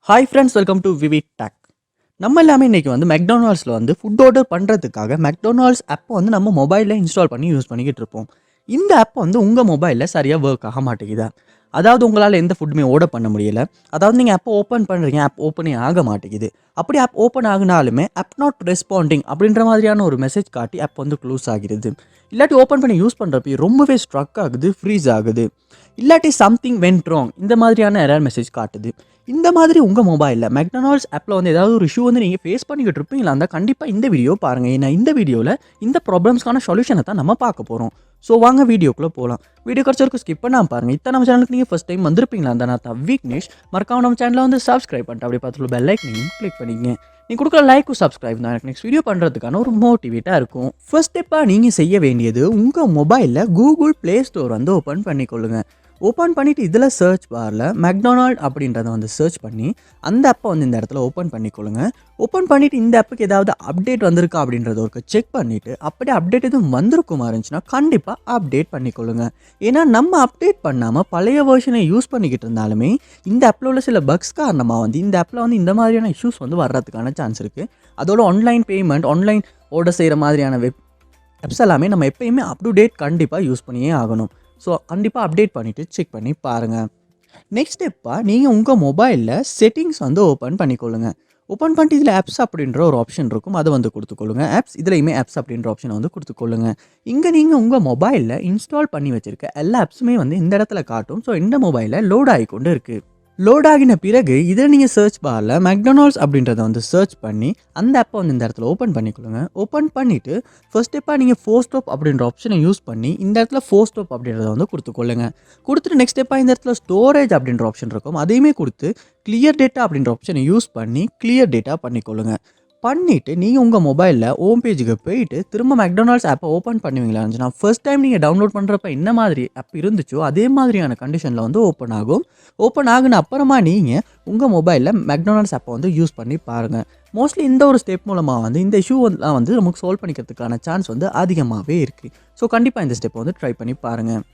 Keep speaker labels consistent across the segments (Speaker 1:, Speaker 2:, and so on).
Speaker 1: Hi friends, welcome to VividTech. நம்ம எல்லாமே இன்றைக்கி மெக்டானல்ட்ஸில் ஃபுட் ஆர்டர் பண்ணுறதுக்காக மெக்டானல்ட்ஸ் ஆப்பை நம்ம மொபைலில் இன்ஸ்டால் பண்ணி யூஸ் பண்ணிக்கிட்டு இருப்போம். இந்த ஆப் உங்கள் மொபைலில் சரியாக ஒர்க் ஆக மாட்டேங்குதா? அதாவது உங்களால் எந்த ஃபுட்டுமே ஆர்டர் பண்ண முடியலை. அதாவது நீங்கள் ஆப்பை ஓப்பன் பண்ணுறீங்க, ஆப் ஓப்பனே ஆக மாட்டேங்குது. அப்படி ஆப் ஓப்பன் ஆகினாலுமே ஆப் நாட் ரெஸ்பாண்டிங் அப்படின்ற மாதிரியான ஒரு மெசேஜ் காட்டி ஆப் க்ளோஸ் ஆகிடுது. இல்லாட்டி ஓப்பன் பண்ணி யூஸ் பண்ணுறப்ப ரொம்பவே ஸ்ட்ரக் ஆகுது, ஃப்ரீஸ் ஆகுது. இல்லாட்டி சம்திங் வென்ட் ராங் இந்த மாதிரியான எரர் மெசேஜ் காட்டுது. இந்த மாதிரி உங்கள் மொபைலில் மெக்டனால்ட்ஸ் ஆப்பில் ஏதாவது ஒரு இஷ்யூ நீங்கள் ஃபேஸ் பண்ணிக்கிட்டு இருப்பீங்களா இருந்தால் கண்டிப்பாக இந்த வீடியோ பாருங்கள். ஏன்னா இந்த வீடியோவில் இந்த ப்ராப்ளம்ஸ்க்கான சொல்யூஷனை தான் நம்ம பார்க்க போகிறோம். ஸோ வாங்க வீடியோக்குள்ளே போகலாம். வீடியோ கடைசி ஸ்கிப் பண்ணாமல் பாருங்கள். இத்தனை நம்ம சேனலுக்கு நீங்கள் ஃபஸ்ட் டைம் வந்திருப்பீங்களா இருந்தால் நான் தான் விக்னேஷ். மறக்காம நம்ம சேனலில் சப்ஸ்கிரைப் பண்ணிட்டு அப்படி பார்த்துட்டு பெல் ஐக்கனையும் கிளிக் பண்ணிங்க. நீ கொடுக்குற லைக்கும் சப்ஸ்கிரைப் தான் எனக்கு நெக்ஸ்ட் வீடியோ பண்ணுறதுக்கான ஒரு மோட்டிவேட்டாக இருக்கும். ஃபர்ஸ்ட் ஸ்டெப்பாக நீங்கள் செய்ய வேண்டியது உங்கள் மொபைலில் கூகுள் ப்ளே ஸ்டோர் ஓப்பன் பண்ணிக்கொள்ளுங்கள். ஓப்பன் பண்ணிவிட்டு இதில் சர்ச் பாரில் மெக்டொனால்ட் அப்படின்றத சர்ச் பண்ணி அந்த ஆப்பை இந்த இடத்துல ஓப்பன் பண்ணிக்கொள்ளுங்கள். ஓப்பன் பண்ணிவிட்டு இந்த ஆப்புக்கு ஏதாவது அப்டேட் வந்திருக்கா அப்படின்றத ஒரு செக் பண்ணிவிட்டு அப்படியே அப்டேட் எதுவும் வந்திருக்குமா இருந்துச்சுன்னா கண்டிப்பாக அப்டேட் பண்ணிக்கொள்ளுங்கள். ஏன்னா நம்ம அப்டேட் பண்ணாமல் பழைய வெர்ஷனை யூஸ் பண்ணிக்கிட்டு இருந்தாலுமே இந்த ஆப்பில் உள்ள சில பக்ஸ் காரணமாக இந்த ஆப்பில் இந்த மாதிரியான இஷ்யூஸ் வர்றதுக்கான சான்ஸ் இருக்குது. அதோட ஆன்லைன் பேமெண்ட், ஆன்லைன் ஆர்டர் செய்கிற மாதிரியான ஆப்ஸ் எல்லாமே நம்ம எப்பயுமே அப் டு டேட் கண்டிப்பாக யூஸ் பண்ணியே ஆகணும். ஸோ கண்டிப்பாக அப்டேட் பண்ணிவிட்டு செக் பண்ணி பாருங்கள். நெக்ஸ்ட் ஸ்டெப்பாக நீங்கள் உங்கள் மொபைலில் செட்டிங்ஸ் ஓப்பன் பண்ணிக்கொள்ளுங்கள். ஓப்பன் பண்ணிட்டு இதில் ஆப்ஸ் அப்படின்ற ஒரு ஆப்ஷன் இருக்கும், அதை கொடுத்துக்கொள்ளுங்க. ஆப்ஸ் இதுலையுமே ஆப்ஸ் அப்படின்ற ஆப்ஷனை கொடுத்துக்கொள்ளுங்க. இங்கே நீங்கள் உங்கள் மொபைலில் இன்ஸ்டால் பண்ணி வச்சுருக்க எல்லா ஆப்ஸுமே இந்த இடத்துல காட்டும். ஸோ இந்த மொபைலில் லோட் ஆகிக்கொண்டு இருக்குது. லோட் ஆகின பிறகு இதில் நீங்கள் சர்ச் பாரில் மெக்டொனால்ட்ஸ் அப்படின்றத சர்ச் பண்ணி அந்த ஆப்பை இந்த இடத்துல ஓப்பன் பண்ணிக்கொள்ளுங்க. ஓப்பன் பண்ணிவிட்டு ஃபர்ஸ்ட் ஸ்டெப்பாக நீங்கள் ஃபோர் ஸ்டாப் அப்படின்ற ஆப்ஷனை யூஸ் பண்ணி இந்த இடத்துல ஃபோர் ஸ்டாப் அப்படின்றத கொடுத்துக்கொள்ளுங்க. கொடுத்துட்டு நெக்ஸ்ட் ஸ்டெப்பாக இந்த இடத்துல ஸ்டோரேஜ் அப்படின்ற ஆப்ஷன் இருக்கும், அதையுமே கொடுத்து கிளியர் டேட்டா அப்படின்ற ஆப்ஷனை யூஸ் பண்ணி கிளியர் டேட்டா பண்ணிக்கொள்ளுங்க. பண்ணிவிட்டு நீங்கள் உங்கள் மொபைலில் ஹோம் பேஜுக்கு போயிட்டு திரும்ப மெக்டொனால்ட்ஸ் ஆப்பை ஓப்பன் பண்ணுவீங்களா இருந்துச்சுன்னா ஃபர்ஸ்ட் டைம் நீங்கள் டவுன்லோட் பண்ணுறப்ப என்ன மாதிரி ஆப் இருந்துச்சோ அதே மாதிரியான கண்டிஷனில் ஓப்பன் ஆகும். ஓப்பன் ஆகுன அப்புறமா நீங்கள் உங்கள் மொபைலில் மெக்டொனால்ட்ஸ் ஆப்பை யூஸ் பண்ணி பாருங்கள். மோஸ்ட்லி இந்த ஒரு ஸ்டெப் மூலமாக இந்த இஷ்யூ நமக்கு சால்வ் பண்ணிக்கிறதுக்கான சான்ஸ் அதிகமாகவே இருக்குது. ஸோ கண்டிப்பாக இந்த ஸ்டெப்பை ட்ரை பண்ணி பாருங்கள்.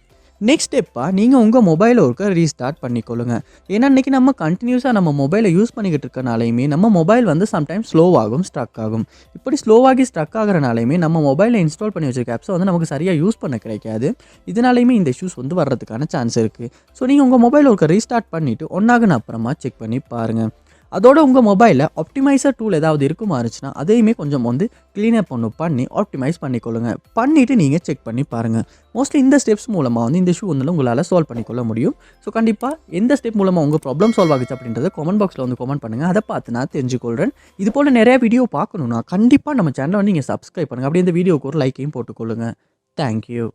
Speaker 1: நெக்ஸ்ட் ஸ்டெப்பாக நீங்கள் உங்கள் மொபைலை ஒருக்க ரீஸ்டார்ட் பண்ணிக்கொள்ளுங்கள். ஏன்னா இன்றைக்கி நம்ம கண்டினியூஸாக நம்ம மொபைலை யூஸ் பண்ணிக்கிட்டு இருக்கனாலையுமே நம்ம மொபைல் சம்டைம்ஸ் ஸ்லோவாகும், ஸ்ட்ரக் ஆகும். இப்படி ஸ்லோவாகி ஸ்ட்ரக் ஆகிறனாலையுமே நம்ம மொபைலில் இன்ஸ்டால் பண்ணி வச்சிருக்க ஆப்ஸை நமக்கு சரியாக யூஸ் பண்ண கிடைக்காது. இதனாலையுமே இந்த இஷ்யூஸ் வர்றதுக்கான சான்ஸ் இருக்குது. ஸோ நீங்கள் உங்கள் மொபைலை ஒருக்க ரீஸ்டார்ட் பண்ணிவிட்டு ஒன்றாகுன அப்புறமா செக் பண்ணி பாருங்கள். அதோட உங்கள் மொபைலில் ஆப்டிமைசர் டூல் ஏதாவது இருக்குமா இருந்துச்சுன்னா அதையுமே கொஞ்சம் க்ளீனப் பண்ணி ஆப்டிமைஸ் பண்ணிக்கொள்ளுங்க. பண்ணிவிட்டு நீங்கள் செக் பண்ணி பாருங்கள். மோஸ்ட்லி இந்த ஸ்டெப்ஸ் மூலமாக இந்த இஷ்யூ உங்களால் சால்வ் பண்ணிக்கொள்ள முடியும். ஸோ கண்டிப்பாக எந்த ஸ்டெப் மூலமாக உங்கள் ப்ராப்ளம் சால்வ் ஆகுச்சு அப்படின்றத கமெண்ட் பாக்ஸில் கமெண்ட் பண்ணுங்கள். அதை பார்த்து நான் தெரிஞ்சுக்கொள்கிறேன். இது போல் நிறைய வீடியோ பார்க்கணுன்னா கண்டிப்பாக நம்ம சேனலை நீங்கள் சப்ஸ்கிரைப் பண்ணுங்கள். அப்படியே இந்த வீடியோக்கு ஒரு லைக்கையும் போட்டுக்கொள்ளுங்கள். தேங்க்யூ.